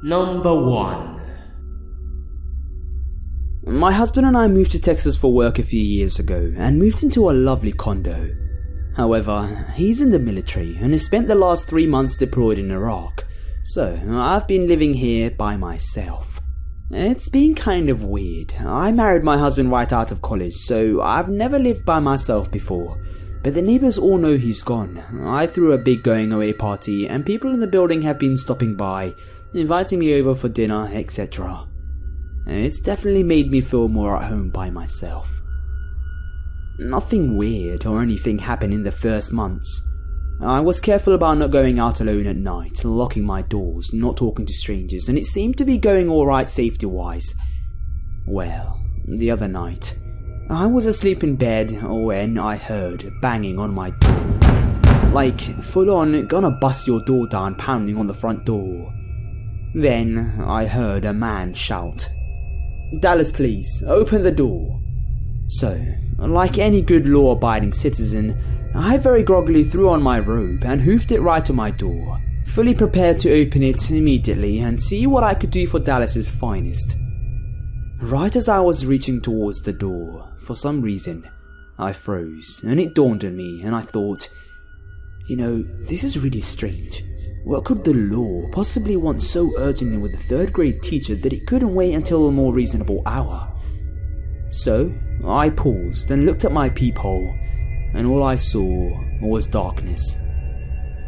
Number 1. My husband and I moved to Texas for work a few years ago and moved into a lovely condo. However, he's in the military and has spent the last 3 months deployed in Iraq, so I've been living here by myself. It's been kind of weird. I married my husband right out of college, so I've never lived by myself before. But the neighbours all know he's gone. I threw a big going away party and people in the building have been stopping by, inviting me over for dinner, etc. It's definitely made me feel more at home by myself. Nothing weird or anything happened in the first months. I was careful about not going out alone at night, locking my doors, not talking to strangers, and it seemed to be going alright safety-wise. Well, the other night, I was asleep in bed when I heard banging on my door. Like, full on, gonna bust your door down pounding on the front door. Then I heard a man shout, "Dallas police, open the door." So, like any good law-abiding citizen, I very groggily threw on my robe and hoofed it right to my door, fully prepared to open it immediately and see what I could do for Dallas's finest. Right as I was reaching towards the door, for some reason, I froze and it dawned on me and I thought, this is really strange. What could the law possibly want so urgently with a third grade teacher that it couldn't wait until a more reasonable hour? So, I paused and looked at my peephole, and all I saw was darkness.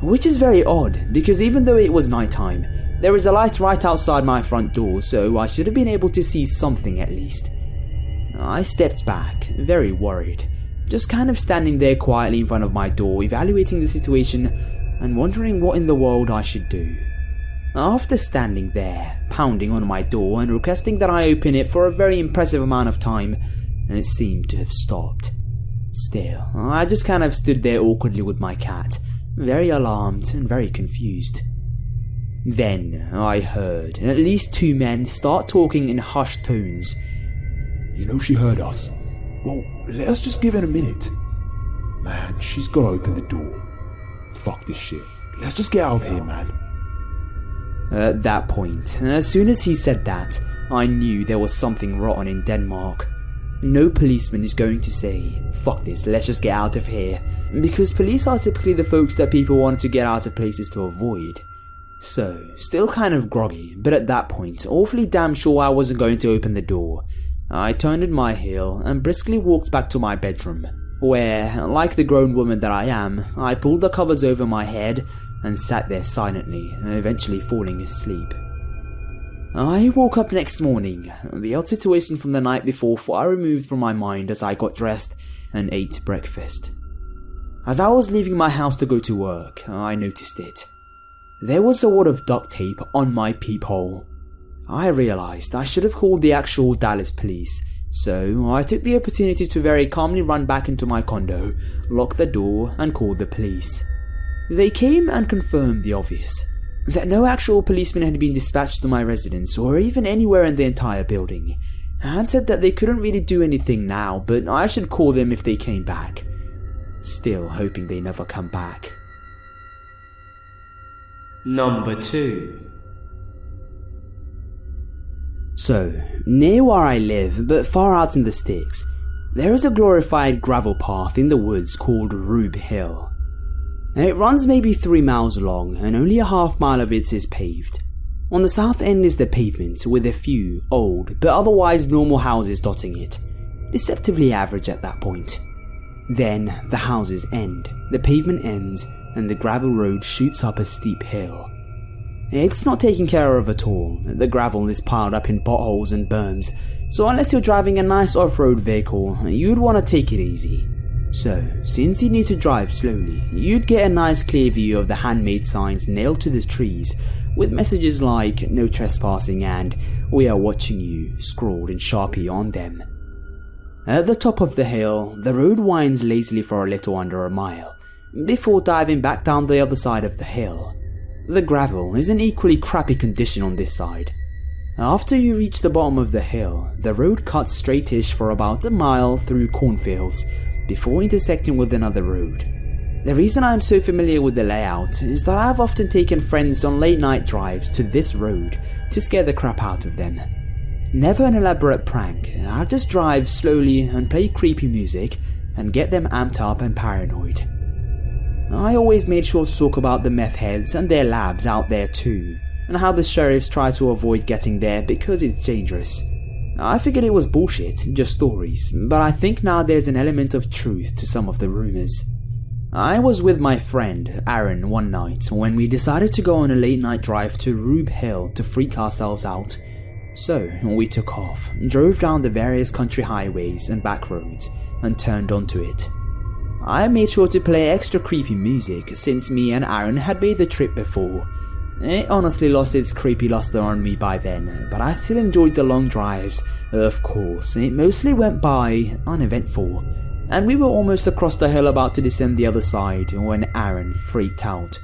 Which is very odd, because even though it was nighttime, there is a light right outside my front door, so I should have been able to see something at least. I stepped back, very worried, just kind of standing there quietly in front of my door, evaluating the situation and wondering what in the world I should do. After standing there, pounding on my door and requesting that I open it for a very impressive amount of time, it seemed to have stopped. Still, I just kind of stood there awkwardly with my cat, very alarmed and very confused. Then I heard at least 2 men start talking in hushed tones. She heard us. Well, let us just give it a minute. Man, she's gotta open the door. Fuck this shit. Let's just get out of here, man. At that point, as soon as he said that, I knew there was something rotten in Denmark. No policeman is going to say, "Fuck this, let's just get out of here," because police are typically the folks that people want to get out of places to avoid. So, still kind of groggy, but at that point, awfully damn sure I wasn't going to open the door. I turned in my heel and briskly walked back to my bedroom, where, like the grown woman that I am, I pulled the covers over my head and sat there silently, eventually falling asleep. I woke up next morning, the odd situation from the night before far removed from my mind as I got dressed and ate breakfast. As I was leaving my house to go to work, I noticed it. There was a wad of duct tape on my peephole. I realized I should have called the actual Dallas police, so I took the opportunity to very calmly run back into my condo, lock the door and call the police. They came and confirmed the obvious, that no actual policemen had been dispatched to my residence or even anywhere in the entire building, and said that they couldn't really do anything now, but I should call them if they came back. Still hoping they never come back. Number 2. So, near where I live, but far out in the sticks, there is a glorified gravel path in the woods called Rube Hill. It runs maybe 3 miles long and only a half mile of it is paved. On the south end is the pavement with a few old but otherwise normal houses dotting it, deceptively average at that point. Then the houses end, the pavement ends and the gravel road shoots up a steep hill. It's not taken care of at all, the gravel is piled up in potholes and berms, so unless you're driving a nice off-road vehicle, you'd want to take it easy. So, since you need to drive slowly, you'd get a nice clear view of the handmade signs nailed to the trees, with messages like "No trespassing" and "We are watching you" scrawled in Sharpie on them. At the top of the hill, the road winds lazily for a little under a mile, before diving back down the other side of the hill. The gravel is in equally crappy condition on this side. After you reach the bottom of the hill, the road cuts straightish for about a mile through cornfields, before intersecting with another road. The reason I am so familiar with the layout is that I have often taken friends on late night drives to this road to scare the crap out of them. Never an elaborate prank, I'll just drive slowly and play creepy music and get them amped up and paranoid. I always made sure to talk about the meth heads and their labs out there too, and how the sheriffs try to avoid getting there because it's dangerous. I figured it was bullshit, just stories, but I think now there's an element of truth to some of the rumors. I was with my friend, Aaron, one night when we decided to go on a late night drive to Rube Hill to freak ourselves out. So we took off, drove down the various country highways and back roads, and turned onto it. I made sure to play extra creepy music since me and Aaron had made the trip before. It honestly lost its creepy luster on me by then, but I still enjoyed the long drives. Of course, it mostly went by uneventful, and we were almost across the hill about to descend the other side when Aaron freaked out.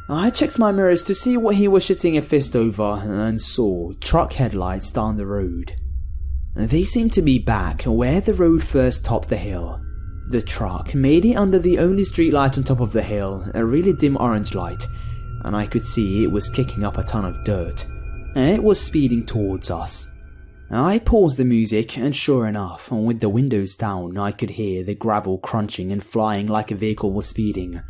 I checked my mirrors to see what he was shitting a fist over and saw truck headlights down the road. They seemed to be back where the road first topped the hill. The truck made it under the only street light on top of the hill, a really dim orange light, and I could see it was kicking up a ton of dirt. It was speeding towards us. I paused the music, and sure enough, with the windows down, I could hear the gravel crunching and flying like a vehicle was speeding.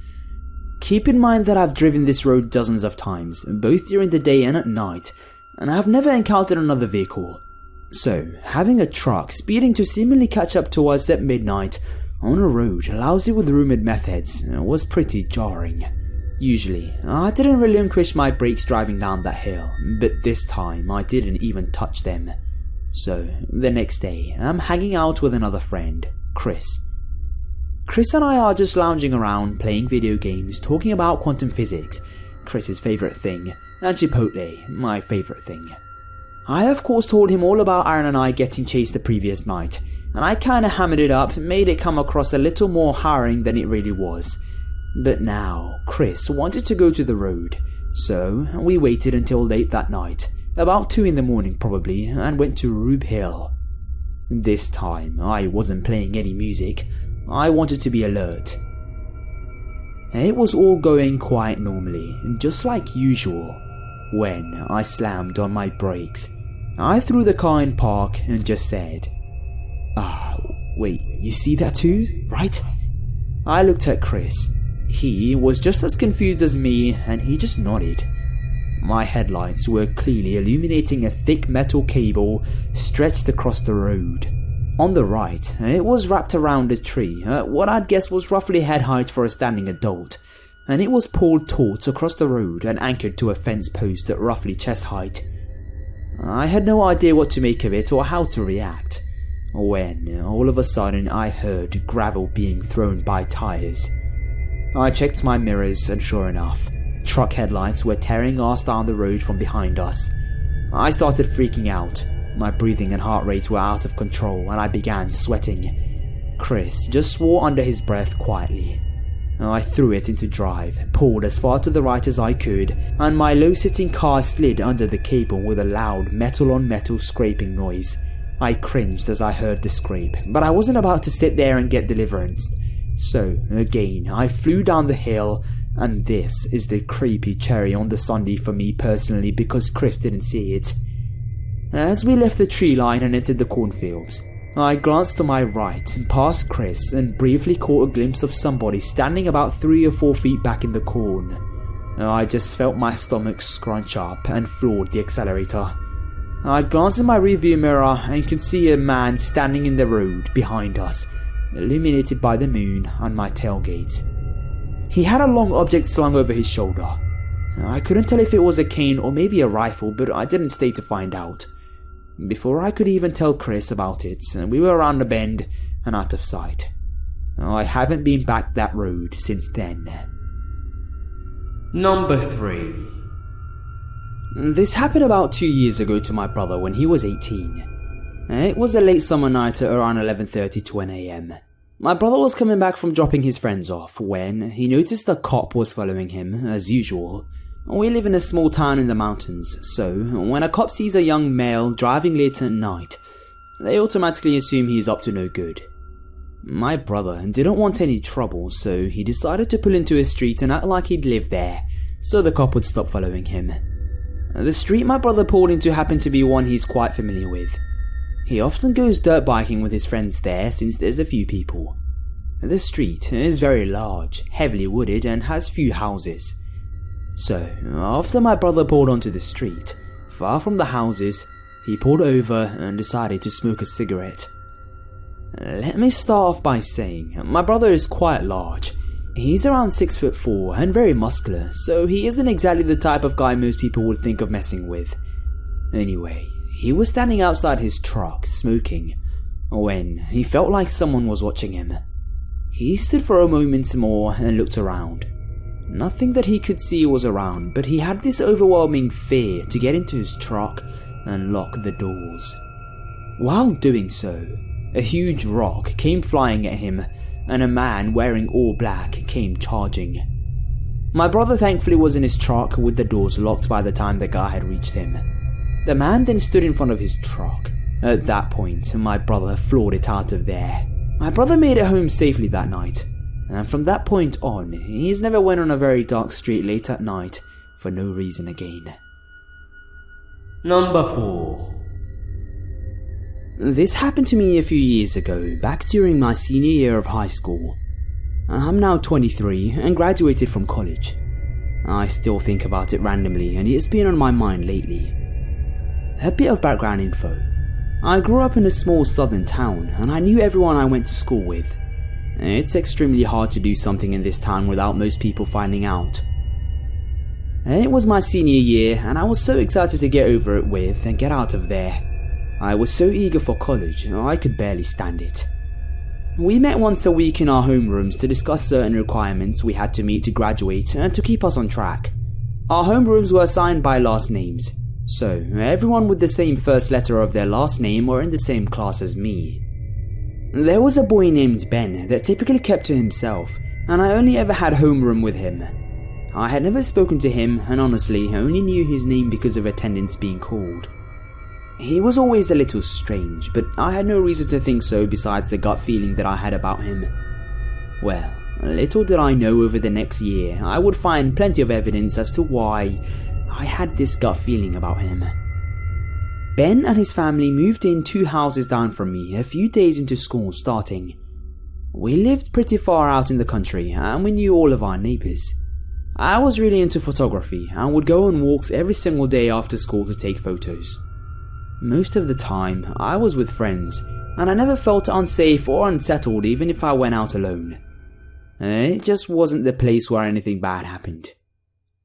Keep in mind that I've driven this road dozens of times, both during the day and at night, and I've never encountered another vehicle. So, having a truck speeding to seemingly catch up to us at midnight on a road lousy with rumoured meth heads was pretty jarring. Usually, I didn't relinquish my brakes driving down that hill, but this time I didn't even touch them. So, the next day, I'm hanging out with another friend, Chris. Chris and I are just lounging around, playing video games, talking about quantum physics, Chris's favourite thing, and Chipotle, my favourite thing. I of course told him all about Aaron and I getting chased the previous night, and I kinda hammered it up, made it come across a little more harrowing than it really was. But now, Chris wanted to go to the road, so we waited until late that night, about 2 in the morning probably, and went to Rube Hill. This time, I wasn't playing any music, I wanted to be alert. It was all going quite normally, just like usual, when I slammed on my brakes. I threw the car in park and just said, wait, you see that too, right? I looked at Chris. He was just as confused as me and he just nodded. My headlights were clearly illuminating a thick metal cable stretched across the road. On the right, it was wrapped around a tree, what I'd guess was roughly head height for a standing adult, and it was pulled taut across the road and anchored to a fence post at roughly chest height. I had no idea what to make of it or how to react, when all of a sudden I heard gravel being thrown by tires. I checked my mirrors and sure enough, truck headlights were tearing us down the road from behind us. I started freaking out. My breathing and heart rate were out of control and I began sweating. Chris just swore under his breath quietly. I threw it into drive, pulled as far to the right as I could, and my low-sitting car slid under the cable with a loud metal-on-metal scraping noise. I cringed as I heard the scrape, but I wasn't about to sit there and get deliverance. So, again, I flew down the hill, and this is the creepy cherry on the sundae for me personally because Chris didn't see it. As we left the tree line and entered the cornfields, I glanced to my right, past Chris, and briefly caught a glimpse of somebody standing about 3 or 4 feet back in the corn. I just felt my stomach scrunch up and floored the accelerator. I glanced in my rearview mirror and could see a man standing in the road behind us, illuminated by the moon on my tailgate. He had a long object slung over his shoulder. I couldn't tell if it was a cane or maybe a rifle, but I didn't stay to find out. Before I could even tell Chris about it, we were around the bend and out of sight. I haven't been back that road since then. Number 3. This happened about 2 years ago to my brother when he was 18. It was a late summer night at around 11:30 to 1 a.m. My brother was coming back from dropping his friends off when he noticed a cop was following him, as usual. We live in a small town in the mountains, so when a cop sees a young male driving late at night, they automatically assume he's up to no good. My brother didn't want any trouble, so he decided to pull into a street and act like he'd lived there, so the cop would stop following him. The street my brother pulled into happened to be one he's quite familiar with. He often goes dirt biking with his friends there since there's a few people. The street is very large, heavily wooded, and has few houses. So, after my brother pulled onto the street, far from the houses, he pulled over and decided to smoke a cigarette. Let me start off by saying, my brother is quite large. He's around 6'4" and very muscular, so he isn't exactly the type of guy most people would think of messing with. Anyway, he was standing outside his truck, smoking, when he felt like someone was watching him. He stood for a moment more and looked around. Nothing that he could see was around, but he had this overwhelming fear to get into his truck and lock the doors. While doing so, a huge rock came flying at him, and a man wearing all black came charging. My brother thankfully was in his truck with the doors locked by the time the guy had reached him. The man then stood in front of his truck. At that point, my brother floored it out of there. My brother made it home safely that night, and from that point on, he's never went on a very dark street late at night for no reason again. Number 4. This happened to me a few years ago, back during my senior year of high school. I'm now 23 and graduated from college. I still think about it randomly, and it's been on my mind lately. A bit of background info. I grew up in a small southern town, and I knew everyone I went to school with. It's extremely hard to do something in this town without most people finding out. It was my senior year, and I was so excited to get over it with and get out of there. I was so eager for college, I could barely stand it. We met once a week in our homerooms to discuss certain requirements we had to meet to graduate and to keep us on track. Our homerooms were assigned by last names, so everyone with the same first letter of their last name were in the same class as me. There was a boy named Ben that typically kept to himself, and I only ever had homeroom with him. I had never spoken to him, and honestly only knew his name because of attendance being called. He was always a little strange, but I had no reason to think so besides the gut feeling that I had about him. Well, little did I know over the next year I would find plenty of evidence as to why I had this gut feeling about him. Ben and his family moved in 2 houses down from me a few days into school starting. We lived pretty far out in the country and we knew all of our neighbours. I was really into photography and would go on walks every single day after school to take photos. Most of the time, I was with friends, and I never felt unsafe or unsettled even if I went out alone. It just wasn't the place where anything bad happened.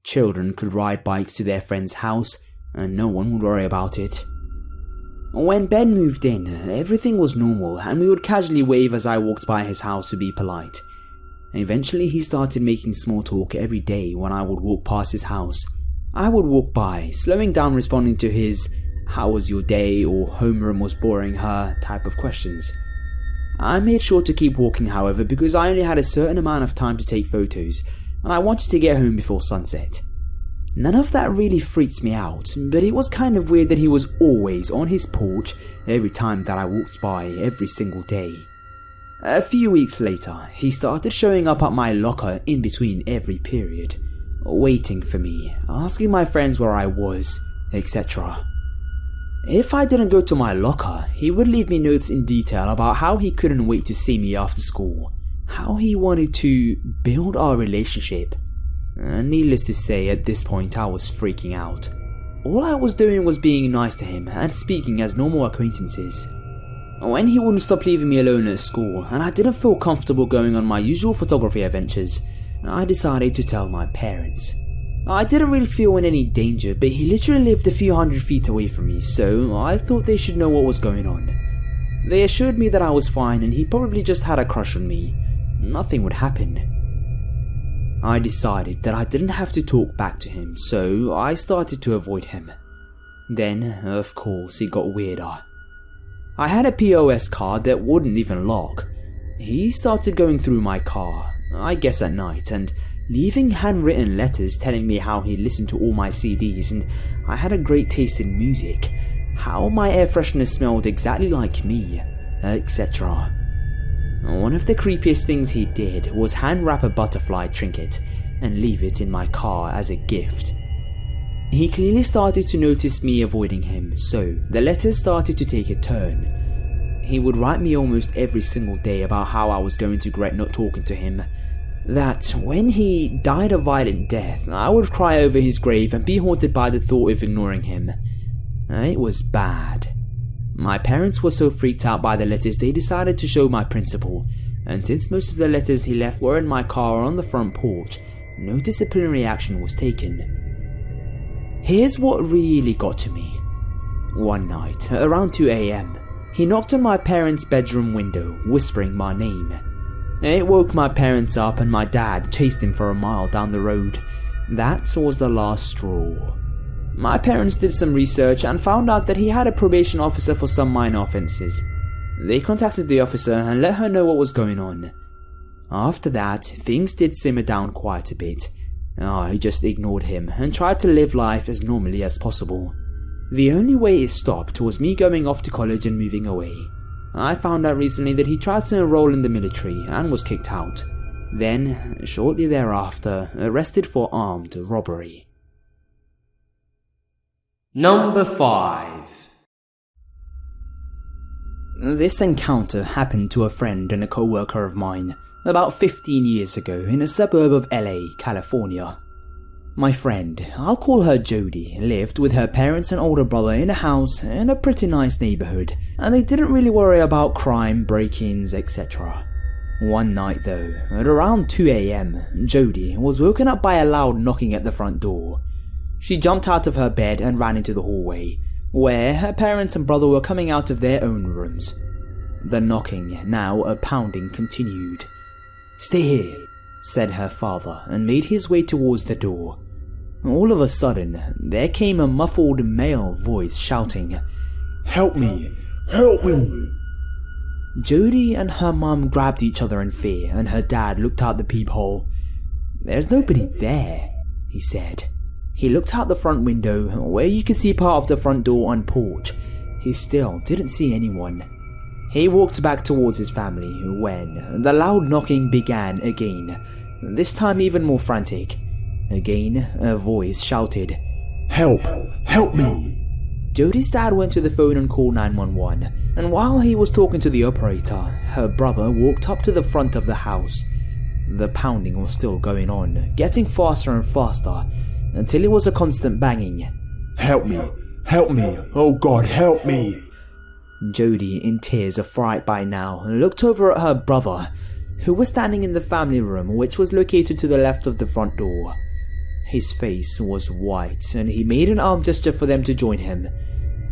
Children could ride bikes to their friend's house, and no one would worry about it. When Ben moved in, everything was normal, and we would casually wave as I walked by his house to be polite. Eventually, he started making small talk every day when I would walk past his house. I would walk by, slowing down responding to his "How was your day?" or "Homeroom was boring her" type of questions. I made sure to keep walking, however, because I only had a certain amount of time to take photos, and I wanted to get home before sunset. None of that really freaked me out, but it was kind of weird that he was always on his porch every time that I walked by every single day. A few weeks later, he started showing up at my locker in between every period, waiting for me, asking my friends where I was, etc. If I didn't go to my locker, he would leave me notes in detail about how he couldn't wait to see me after school, how he wanted to build our relationship. Needless to say, at this point I was freaking out. All I was doing was being nice to him and speaking as normal acquaintances. When he wouldn't stop leaving me alone at school and I didn't feel comfortable going on my usual photography adventures, I decided to tell my parents. I didn't really feel in any danger, but he literally lived a few hundred feet away from me, so I thought they should know what was going on. They assured me that I was fine and he probably just had a crush on me. Nothing would happen. I decided that I didn't have to talk back to him, so I started to avoid him. Then, of course, it got weirder. I had a POS card that wouldn't even lock. He started going through my car, I guess at night, and leaving handwritten letters telling me how he listened to all my CDs and I had a great taste in music, how my air freshener smelled exactly like me, etc. One of the creepiest things he did was hand wrap a butterfly trinket and leave it in my car as a gift. He clearly started to notice me avoiding him, so the letters started to take a turn. He would write me almost every single day about how I was going to regret not talking to him. That when he died a violent death, I would cry over his grave and be haunted by the thought of ignoring him. It was bad. My parents were so freaked out by the letters they decided to show my principal, and since most of the letters he left were in my car or on the front porch, no disciplinary action was taken. Here's what really got to me. One night, around 2 a.m, he knocked on my parents' bedroom window, whispering my name. It woke my parents up and my dad chased him for a mile down the road. That was the last straw. My parents did some research and found out that he had a probation officer for some minor offences. They contacted the officer and let her know what was going on. After that, things did simmer down quite a bit. I just ignored him and tried to live life as normally as possible. The only way it stopped was me going off to college and moving away. I found out recently that he tried to enroll in the military and was kicked out. Then, shortly thereafter, arrested for armed robbery. Number 5. This encounter happened to a friend and a co-worker of mine about 15 years ago in a suburb of LA, California. My friend, I'll call her Jody, lived with her parents and older brother in a house in a pretty nice neighborhood, and they didn't really worry about crime, break-ins, etc. One night though, at around 2 a.m, Jody was woken up by a loud knocking at the front door. She jumped out of her bed and ran into the hallway, where her parents and brother were coming out of their own rooms. The knocking, now a pounding, continued. "Stay here," said her father, and made his way towards the door. All of a sudden, there came a muffled male voice shouting, Help me! Help me! Jody and her mum grabbed each other in fear, and her dad looked out the peephole. "There's nobody there," he said. He looked out the front window, where you could see part of the front door and porch. He still didn't see anyone. He walked back towards his family when the loud knocking began again, this time even more frantic. Again, a voice shouted, Help! Help me! Jody's dad went to the phone and called 911, and while he was talking to the operator, her brother walked up to the front of the house. The pounding was still going on, getting faster and faster, until it was a constant banging. Help me! Help me! Oh God, help me! Jody, in tears of fright by now, looked over at her brother, who was standing in the family room, which was located to the left of the front door. His face was white, and he made an arm gesture for them to join him.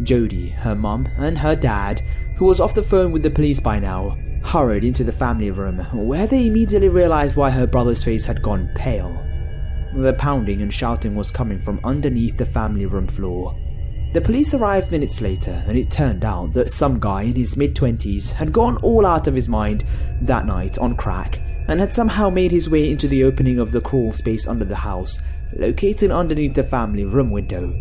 Jody, her mum, and her dad, who was off the phone with the police by now, hurried into the family room, where they immediately realized why her brother's face had gone pale. The pounding and shouting was coming from underneath the family room floor. The police arrived minutes later, and it turned out that some guy in his mid-20s had gone all out of his mind that night on crack, and had somehow made his way into the opening of the crawl space under the house, located underneath the family room window.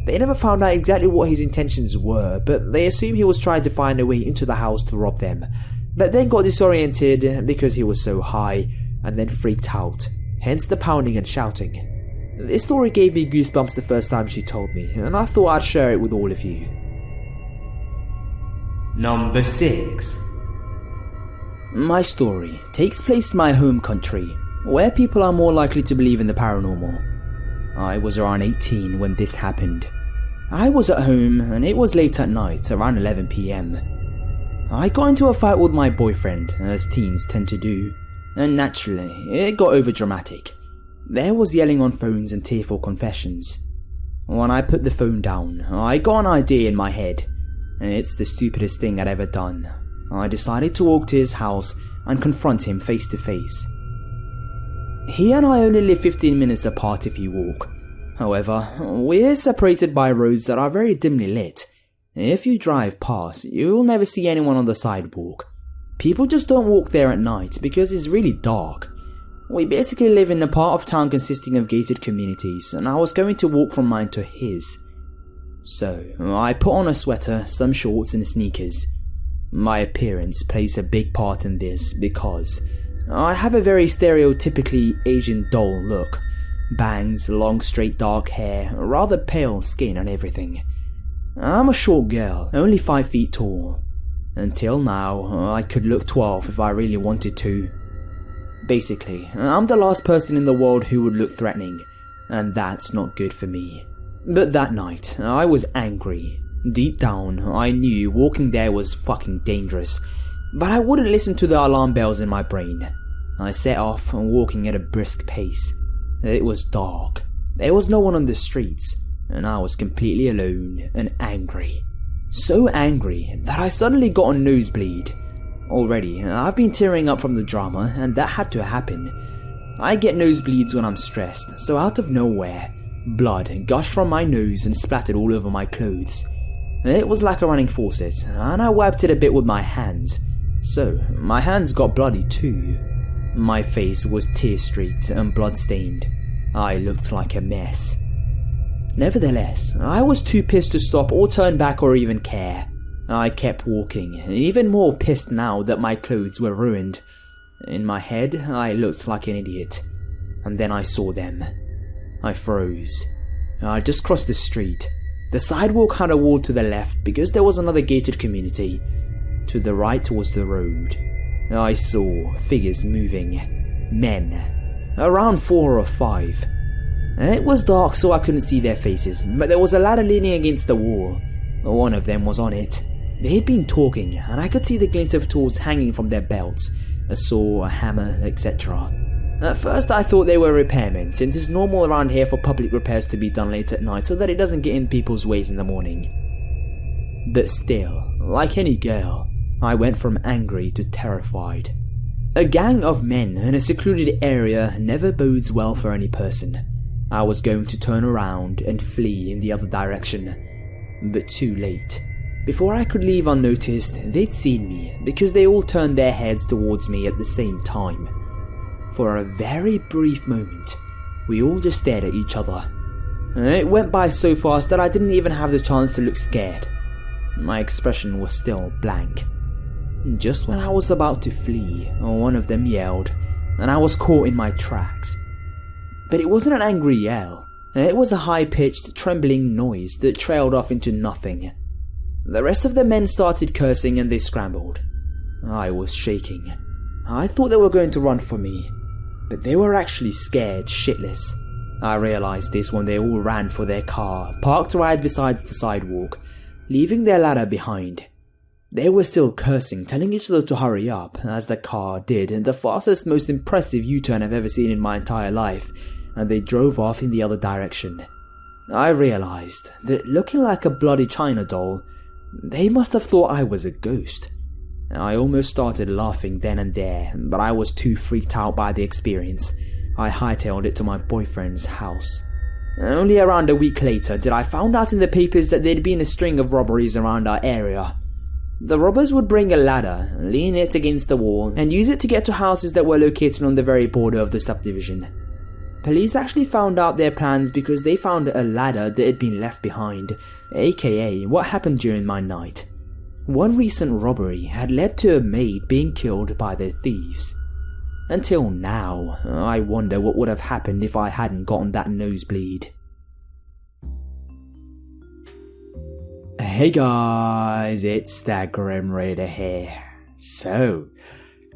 They never found out exactly what his intentions were, but they assumed he was trying to find a way into the house to rob them, but then got disoriented because he was so high, and then freaked out, hence the pounding and shouting. This story gave me goosebumps the first time she told me, and I thought I'd share it with all of you. Number 6. My story takes place in my home country, where people are more likely to believe in the paranormal. I was around 18 when this happened. I was at home and it was late at night, around 11 p.m. I got into a fight with my boyfriend, as teens tend to do, and naturally, it got overdramatic. There was yelling on phones and tearful confessions. When I put the phone down, I got an idea in my head. It's the stupidest thing I'd ever done. I decided to walk to his house and confront him face to face. He and I only live 15 minutes apart if you walk. However, we're separated by roads that are very dimly lit. If you drive past, you'll never see anyone on the sidewalk. People just don't walk there at night because it's really dark. We basically live in a part of town consisting of gated communities, and I was going to walk from mine to his. So, I put on a sweater, some shorts and sneakers. My appearance plays a big part in this because I have a very stereotypically Asian doll look. Bangs, long straight dark hair, rather pale skin and everything. I'm a short girl, only 5 feet tall. Until now, I could look 12 if I really wanted to. Basically, I'm the last person in the world who would look threatening, and that's not good for me. But that night, I was angry. Deep down, I knew walking there was fucking dangerous, but I wouldn't listen to the alarm bells in my brain. I set off, walking at a brisk pace. It was dark. There was no one on the streets, and I was completely alone and angry. So angry that I suddenly got a nosebleed. Already, I've been tearing up from the drama, and that had to happen. I get nosebleeds when I'm stressed, so out of nowhere, blood gushed from my nose and splattered all over my clothes. It was like a running faucet, and I wiped it a bit with my hands. So, my hands got bloody too. My face was tear-streaked and blood-stained. I looked like a mess. Nevertheless, I was too pissed to stop or turn back or even care. I kept walking, even more pissed now that my clothes were ruined. In my head, I looked like an idiot. And then I saw them. I froze. I just crossed the street. The sidewalk had a wall to the left because there was another gated community. To the right was the road. I saw figures moving. Men. Around 4 or 5. It was dark so I couldn't see their faces, but there was a ladder leaning against the wall. One of them was on it. They'd been talking, and I could see the glint of tools hanging from their belts. A saw, a hammer, etc. At first I thought they were repairmen, since it's normal around here for public repairs to be done late at night so that it doesn't get in people's ways in the morning. But still, like any girl, I went from angry to terrified. A gang of men in a secluded area never bodes well for any person. I was going to turn around and flee in the other direction, but too late. Before I could leave unnoticed, they'd seen me because they all turned their heads towards me at the same time. For a very brief moment, we all just stared at each other. It went by so fast that I didn't even have the chance to look scared. My expression was still blank. Just when I was about to flee, one of them yelled, and I was caught in my tracks. But it wasn't an angry yell. It was a high-pitched, trembling noise that trailed off into nothing. The rest of the men started cursing and they scrambled. I was shaking. I thought they were going to run for me, but they were actually scared shitless. I realized this when they all ran for their car, parked right beside the sidewalk, leaving their ladder behind. They were still cursing, telling each other to hurry up, as the car did the fastest, most impressive U-turn I've ever seen in my entire life, and they drove off in the other direction. I realized that looking like a bloody China doll, they must have thought I was a ghost. I almost started laughing then and there, but I was too freaked out by the experience. I hightailed it to my boyfriend's house. Only around a week later did I find out in the papers that there'd been a string of robberies around our area. The robbers would bring a ladder, lean it against the wall, and use it to get to houses that were located on the very border of the subdivision. Police actually found out their plans because they found a ladder that had been left behind, aka what happened during my night. One recent robbery had led to a maid being killed by the thieves. Until now, I wonder what would have happened if I hadn't gotten that nosebleed. Hey guys, it's that Grim Raider here. So,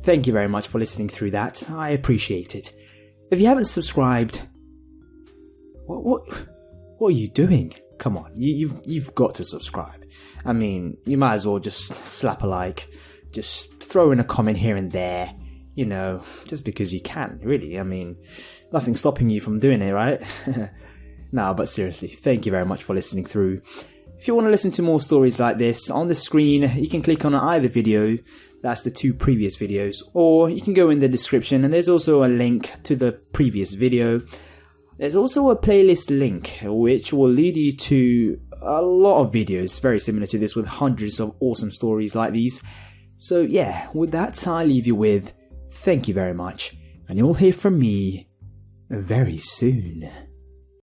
thank you very much for listening through that, I appreciate it. If you haven't subscribed, what are you doing? Come on, you've got to subscribe. I mean, you might as well just slap a like, just throw in a comment here and there, you know, just because you can, really. I mean, nothing's stopping you from doing it, right? No, but seriously, thank you very much for listening through. If you want to listen to more stories like this, on the screen you can click on either video, that's the 2 previous videos, or you can go in the description and there's also a link to the previous video. There's also a playlist link which will lead you to a lot of videos very similar to this with hundreds of awesome stories like these. So yeah, with that I leave you with thank you very much, and you'll hear from me very soon.